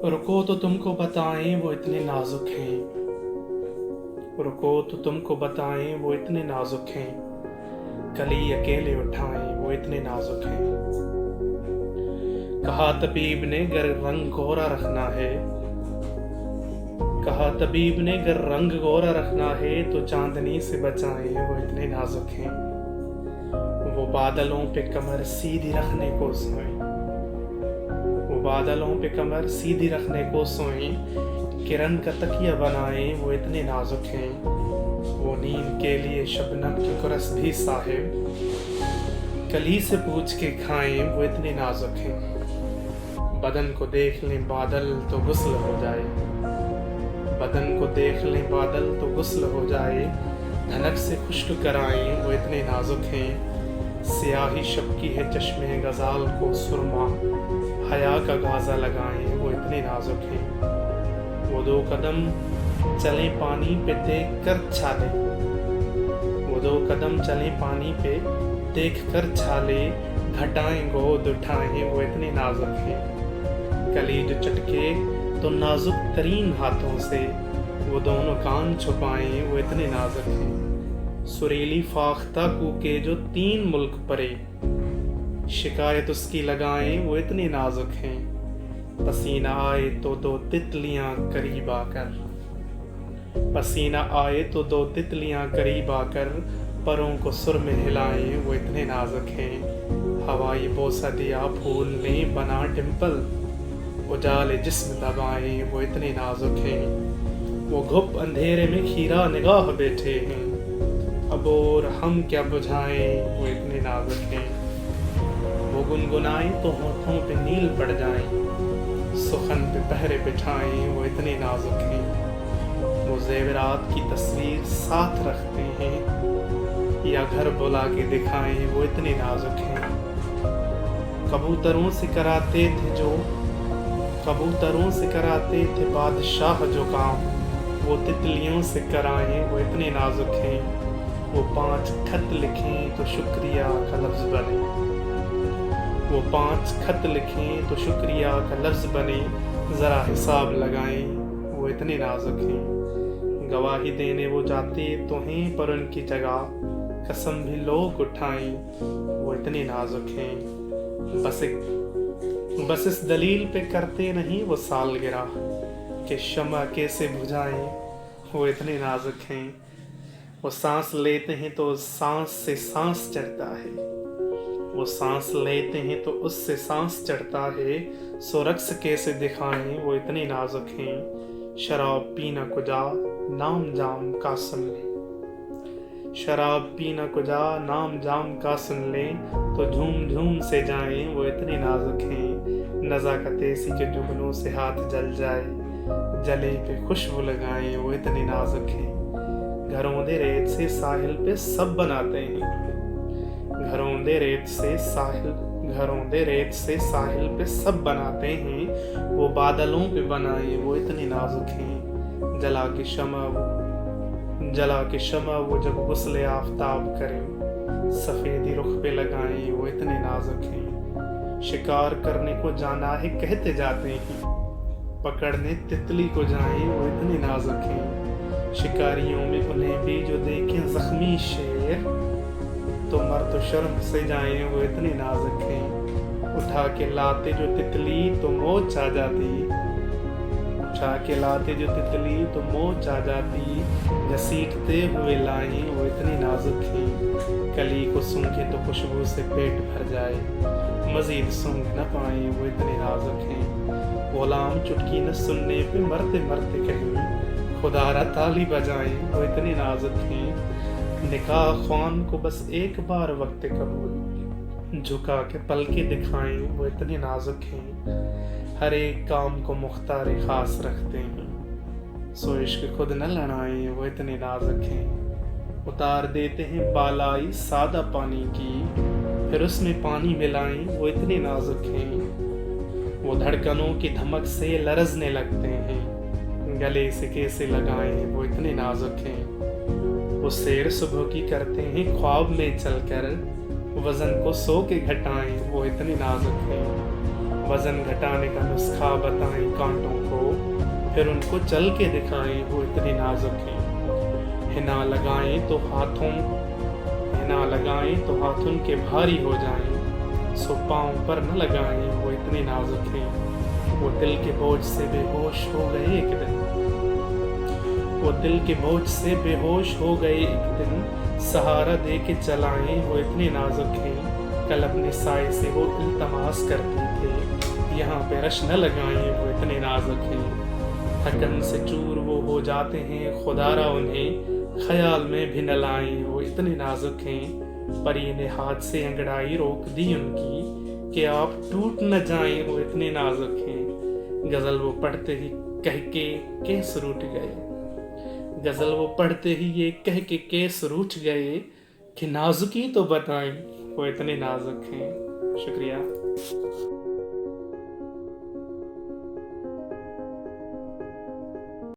रुको तो तुमको बताएं वो इतने नाजुक हैं। रुको तो तुमको बताएं वो इतने नाजुक हैं। कली अकेले उठाएं वो इतने नाजुक हैं। कहा तबीब ने गर रंग गोरा रखना है। कहा तबीब ने गर रंग गोरा रखना है तो चांदनी से बचाएं वो इतने नाजुक हैं। वो बादलों पे कमर सीधी रखने को सोए। वो बादलों पे कमर सीधी रखने को सोए। किरण का तकिया बनाए वो इतने नाजुक हैं। वो नींद के लिए शबनम की कुरस भी साहिब कली से पूछ के खाएं वो इतने नाजुक हैं। बदन को देख लें बादल तो गुस्ल हो जाए। बदन को देख लें बादल तो गुस्ल हो जाए। धनक से खुश्क कराएं वो इतने नाजुक हैं। सियाही शब की है चश्मे गजाल को सुरमा। हया का गाजा लगाएं वो इतने नाजुक हैं। वो दो कदम चले पानी पे देख कर छाले। वो दो कदम चले पानी पे देख कर छाले। घटाएं गोद उठाएं वो इतने नाजुक हैं। कलीज चटके तो नाजुक तरीन हाथों से। वो दोनों कान छुपाएं वो इतने नाजुक हैं। सुरीली फाख्ता कूके जो 3 मुल्क परे। शिकायत उसकी लगाएं वो इतने नाजुक हैं। पसीना आए तो 2 तितलियां करीब आकर। पसीना आए तो 2 तितलियां करीब आकर परों को सुर में हिलाएं वो इतने नाजुक हैं। हवाई बोसा दिया फूल ने बना डिम्पल। उजाले जिस्म दबाएं वो इतने नाजुक हैं। वो घुप अंधेरे में खीरा निगाह बैठे हैं। अब और हम क्या बुझाएं वो इतने नाजुक हैं। वो गुनगुनाएं तो होठों पे नील पड़ जाएं। सुखन पे पहरे बिठाएं वो इतने नाजुक हैं। वो जेवरात की तस्वीर साथ रखते हैं या घर बुला के दिखाएं वो इतने नाजुक हैं। कबूतरों से कराते थे बादशाह जो काम। वो तितलियों से कराएं वो इतने नाजुक हैं। वो 5 खत लिखें तो शुक्रिया का लफ्ज बने। वो 5 खत लिखें तो शुक्रिया का लफ्ज बने। ज़रा हिसाब लगाएं वो इतने नाजुक हैं। गवाही देने वो जाते तो हैं पर उनकी जगह कसम भी लोग उठाएं वो इतने नाजुक हैं। बस इस दलील पे करते नहीं वो सालगिरह कि शम्मा कैसे बुझाएं वो इतने नाजुक हैं। वो सांस लेते हैं तो सांस से सांस चढ़ता है। वो सांस लेते हैं तो उससे सांस चढ़ता है। सो रक्स कैसे दिखाएं वो इतने नाजुक हैं। शराब पीना कुजा नाम जाम का सुन ले। शराब पीना कुजा नाम जाम का सुन ले तो झूम झूम से जाएं वो इतने नाजुक हैं। नज़ाकत ऐसी के जुगनों से हाथ जल जाए। जले पे खुशबू लगाएं वो इतने नाजुक हैं। घरों दे रेत से साहिल पे सब बनाते हैं। घरों दे रेत से साहिल पे सब बनाते हैं। वो बादलों पे बनाए वो इतने नाजुक हैं। जला के शमा वो जब गुस्ले आफताब करें। सफेदी रुख पे लगाएं वो इतने नाजुक हैं। शिकार करने को जाना है कहते जाते हैं। पकड़ने तितली को जाएं वो इतने नाजुक हैं। शिकारियों में उन्हें भी जो देखें जख्मी शेर तो मर तो शर्म से जाएं वो इतने नाजुक हैं। उठा के लाते जो तितली तो मोच आ जाती। उठा के लाते जो तितली तो मोच आ जाती। घसीटते हुए लाएं वो इतने नाजुक हैं। कली को सूंघे तो खुशबू से पेट भर जाए। मजीद सूंघ न पाए वो इतने नाजुक हैं। गुलाम चुटकी न सुनने पे मरते मरते कहीं खुदारा ताली बजाएं वो इतने नाजुक हैं। निकाह ख्वान को बस एक बार वक्त कबूल झुका के पलके दिखाएं वो इतने नाजुक हैं। हर एक काम को मुख्तार खास रखते हैं। सो इश्क खुद न लड़ाएं वो इतने नाजुक हैं। उतार देते हैं बालाई सादा पानी की फिर उसमें पानी मिलाएं वो इतने नाजुक हैं। वो धड़कनों की धमक से लरजने लगते हैं। गले से कैसे लगाएं वो इतने नाजुक हैं। वो सैर सुबह की करते हैं ख्वाब में चलकर। वजन को सो के घटाएं वो इतने नाजुक हैं। वज़न घटाने का नुस्खा बताएं कांटों को, फिर उनको चल के दिखाएं वो इतने नाजुक हैं। हिना लगाएं तो हाथों के भारी हो जाएं, सो पाँव पर न लगाएं वो इतने नाजुक हैं। वो दिल के बोझ से बेहोश हो गए एक दिन, सहारा दे के चलाएं वो इतने नाजुक हैं। कल अपने साए से वो इल्तमास करते थे, यहाँ पे रश न लगाएं वो इतने नाजुक हैं। थकन से चूर वो हो जाते हैं, खुदारा उन्हें ख्याल में भी न लाएं वो इतने नाजुक हैं। परी ने हाथ से अंगड़ाई रोक दी उनकी, कि आप टूट न जाएं वो इतने नाजुक हैं। गज़ल वो पढ़ते ही कह के केस रूठ गए, कि नाजुकी तो बताएं वो इतने नाजुक हैं। शुक्रिया।